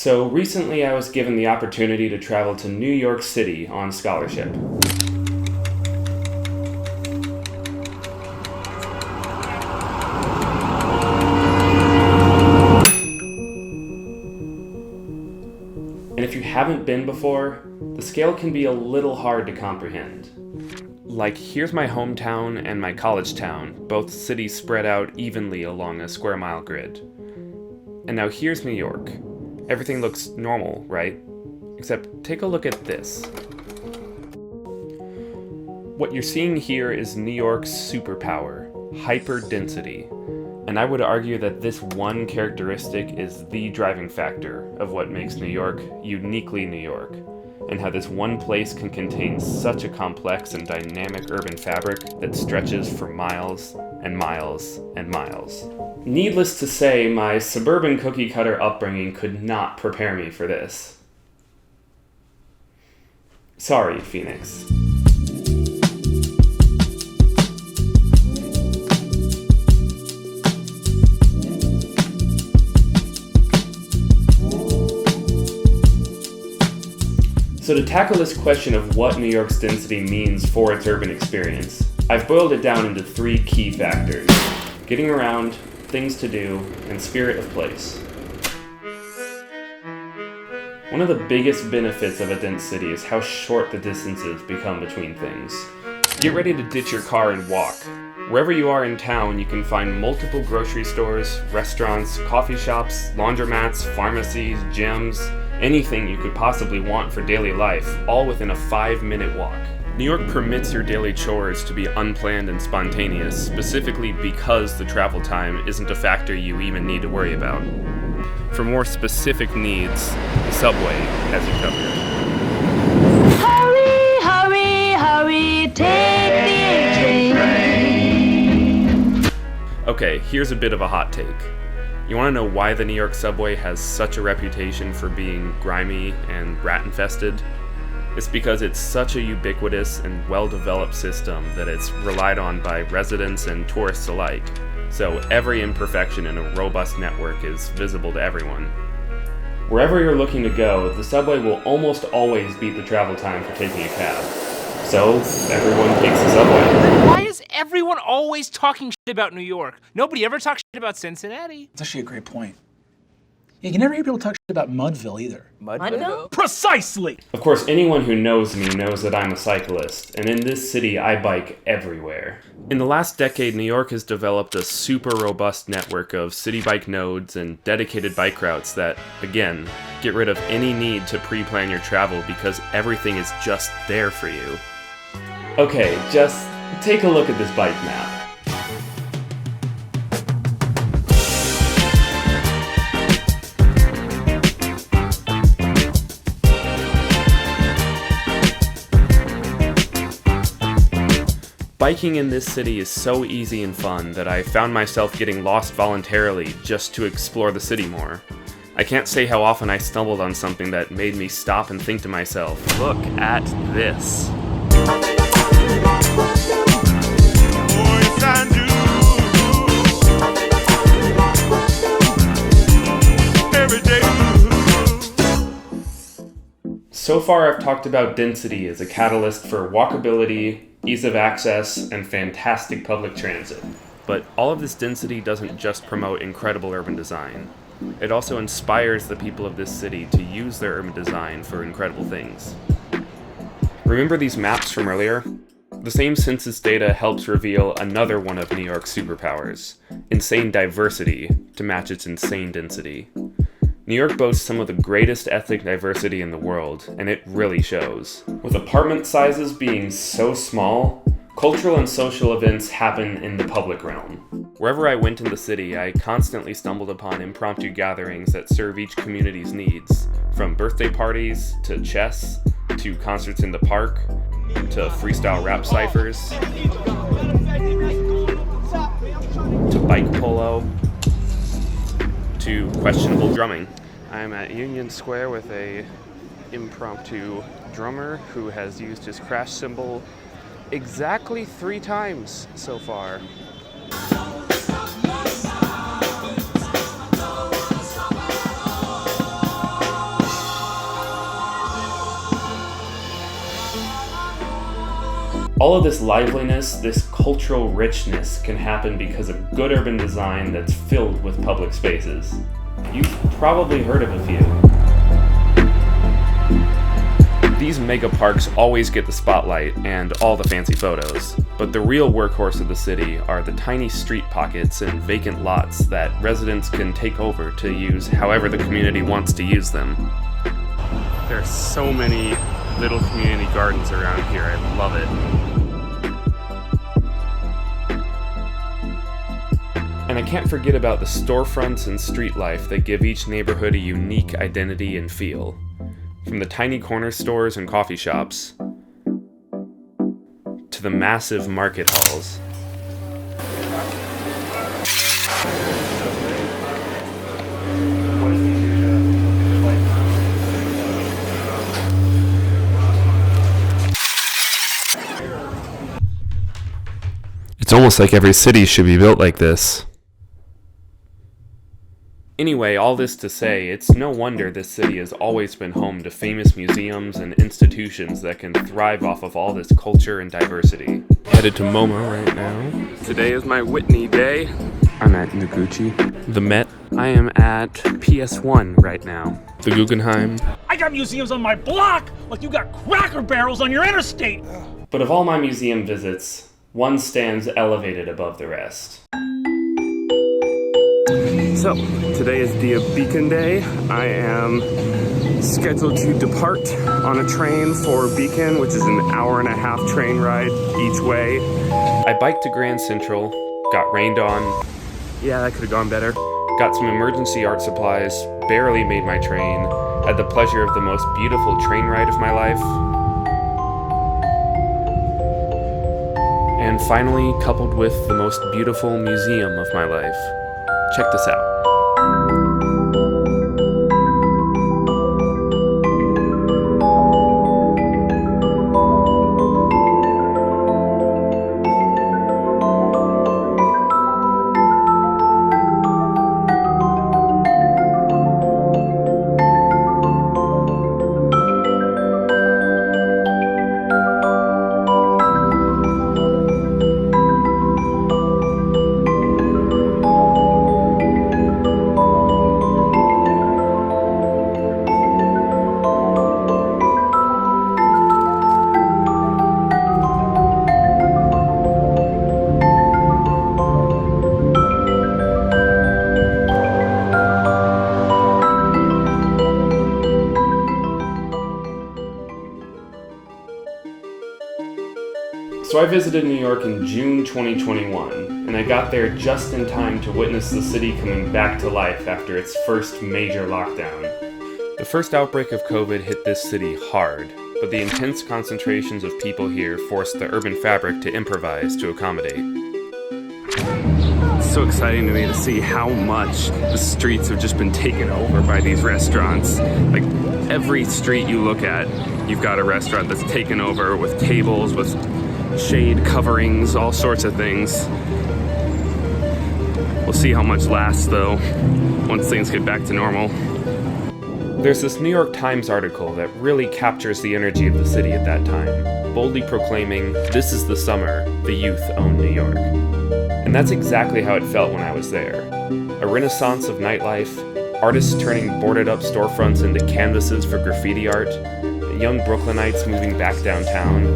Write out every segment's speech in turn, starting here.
So recently I was given the opportunity to travel to New York City on scholarship. And if you haven't been before, the scale can be a little hard to comprehend. Like, here's my hometown and my college town, both cities spread out evenly along a square mile grid. And now here's New York. Everything looks normal, right? Except take a look at this. What you're seeing here is New York's superpower, hyper-density. And I would argue that this one characteristic is the driving factor of what makes New York uniquely New York, and how this one place can contain such a complex and dynamic urban fabric that stretches for miles and miles and miles. Needless to say, my suburban cookie-cutter upbringing could not prepare me for this. Sorry, Phoenix. So to tackle this question of what New York's density means for its urban experience, I've boiled it down into 3 key factors: getting around, things to do, and spirit of place. One of the biggest benefits of a dense city is how short the distances become between things. Get ready to ditch your car and walk. Wherever you are in town, you can find multiple grocery stores, restaurants, coffee shops, laundromats, pharmacies, gyms, anything you could possibly want for daily life, all within a 5-minute walk. New York permits your daily chores to be unplanned and spontaneous, specifically because the travel time isn't a factor you even need to worry about. For more specific needs, the subway has you covered. Hurry, hurry, hurry, take the train. Okay, here's a bit of a hot take. You want to know why the New York subway has such a reputation for being grimy and rat-infested? It's because it's such a ubiquitous and well-developed system that it's relied on by residents and tourists alike. So every imperfection in a robust network is visible to everyone. Wherever you're looking to go, the subway will almost always beat the travel time for taking a cab. So everyone takes the subway. Why is everyone always talking shit about New York? Nobody ever talks shit about Cincinnati. That's actually a great point. Yeah, you never hear people talk shit about Mudville either. Mudville? Precisely! Of course, anyone who knows me knows that I'm a cyclist, and in this city I bike everywhere. In the last decade, New York has developed a super robust network of city bike nodes and dedicated bike routes that, again, get rid of any need to pre-plan your travel because everything is just there for you. Okay, just take a look at this bike map. Biking in this city is so easy and fun that I found myself getting lost voluntarily just to explore the city more. I can't say how often I stumbled on something that made me stop and think to myself, look at this. So far I've talked about density as a catalyst for walkability, ease of access, and fantastic public transit. But all of this density doesn't just promote incredible urban design. It also inspires the people of this city to use their urban design for incredible things. Remember these maps from earlier? The same census data helps reveal another one of New York's superpowers, insane diversity to match its insane density. New York boasts some of the greatest ethnic diversity in the world, and it really shows. With apartment sizes being so small, cultural and social events happen in the public realm. Wherever I went in the city, I constantly stumbled upon impromptu gatherings that serve each community's needs, from birthday parties to chess, to concerts in the park, to freestyle rap ciphers, to bike polo, to questionable drumming. I'm at Union Square with a impromptu drummer who has used his crash cymbal exactly 3 times so far. All of this liveliness, this cultural richness can happen because of good urban design that's filled with public spaces. You've probably heard of a few. These mega parks always get the spotlight and all the fancy photos, but the real workhorse of the city are the tiny street pockets and vacant lots that residents can take over to use however the community wants to use them. There are so many little community gardens around here, I love it. And I can't forget about the storefronts and street life that give each neighborhood a unique identity and feel. From the tiny corner stores and coffee shops, to the massive market halls. It's almost like every city should be built like this. Anyway, all this to say, it's no wonder this city has always been home to famous museums and institutions that can thrive off of all this culture and diversity. Headed to MoMA right now. Today is my Whitney day. I'm at Noguchi. The Met. I am at PS1 right now. The Guggenheim. I got museums on my block like you got Cracker Barrels on your interstate. But of all my museum visits, one stands elevated above the rest. So, today is Dia Beacon Day. I am scheduled to depart on a train for Beacon, which is an hour-and-a-half train ride each way. I biked to Grand Central, got rained on. Yeah, that could have gone better. Got some emergency art supplies, barely made my train, had the pleasure of the most beautiful train ride of my life. And finally, coupled with the most beautiful museum of my life. Check this out. So I visited New York in June 2021, and I got there just in time to witness the city coming back to life after its first major lockdown. The first outbreak of COVID hit this city hard, but the intense concentrations of people here forced the urban fabric to improvise to accommodate. It's so exciting to me to see how much the streets have just been taken over by these restaurants. Like, every street you look at, you've got a restaurant that's taken over with tables, with shade coverings, all sorts of things. We'll see how much lasts, though, once things get back to normal. There's this New York Times article that really captures the energy of the city at that time, boldly proclaiming, "This is the summer, the youth own New York." And that's exactly how it felt when I was there. A renaissance of nightlife, artists turning boarded-up storefronts into canvases for graffiti art, young Brooklynites moving back downtown,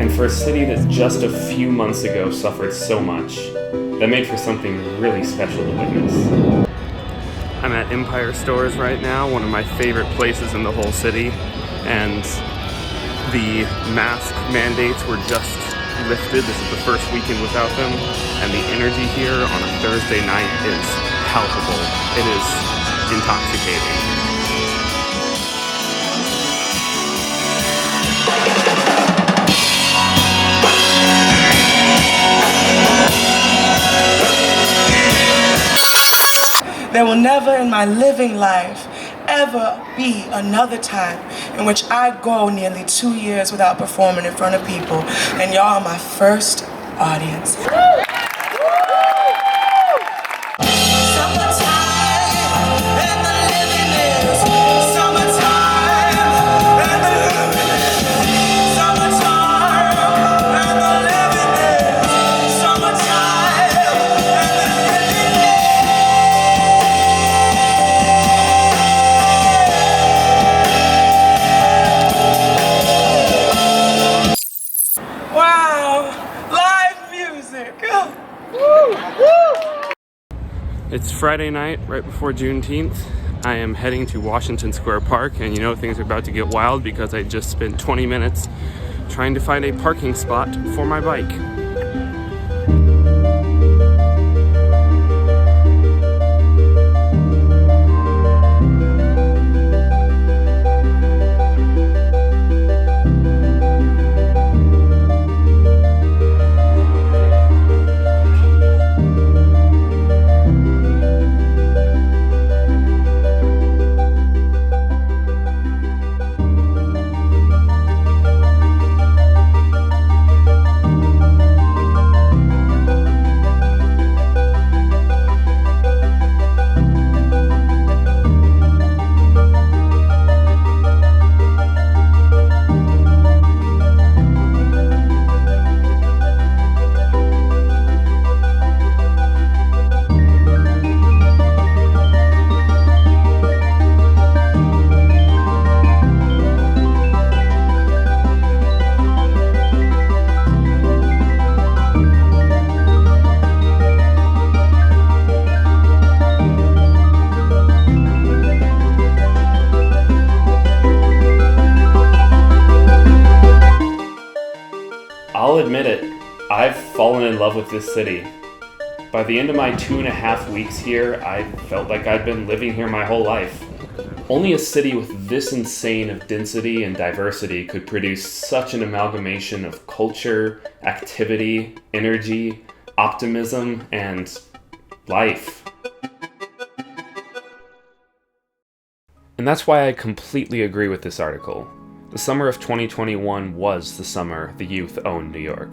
and for a city that just a few months ago suffered so much, that made for something really special to witness. I'm at Empire Stores right now, one of my favorite places in the whole city, and the mask mandates were just lifted. This is the first weekend without them, and the energy here on a Thursday night is palpable. It is intoxicating. There will never in my living life ever be another time in which I go nearly 2 years without performing in front of people, and y'all are my first audience. Friday night, right before Juneteenth. I am heading to Washington Square Park, and you know things are about to get wild because I just spent 20 minutes trying to find a parking spot for my bike. I'll admit it, I've fallen in love with this city. By the end of my 2.5 weeks here, I felt like I'd been living here my whole life. Only a city with this insane of density and diversity could produce such an amalgamation of culture, activity, energy, optimism, and life. And that's why I completely agree with this article. The summer of 2021 was the summer the youth owned New York.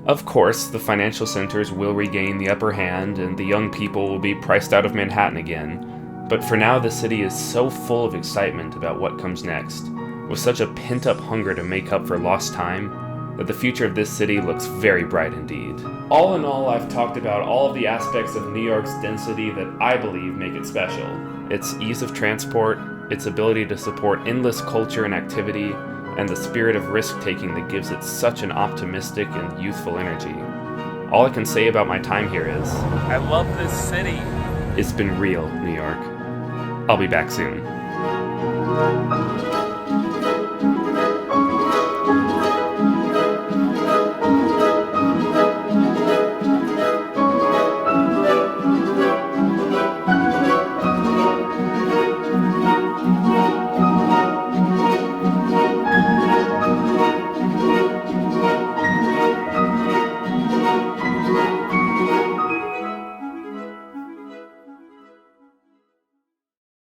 Of course, the financial centers will regain the upper hand and the young people will be priced out of Manhattan again. But for now, the city is so full of excitement about what comes next, with such a pent-up hunger to make up for lost time, that the future of this city looks very bright indeed. All in all, I've talked about all of the aspects of New York's density that I believe make it special. Its ease of transport, its ability to support endless culture and activity, and the spirit of risk-taking that gives it such an optimistic and youthful energy. All I can say about my time here is, I love this city. it's been real, New York. I'll be back soon.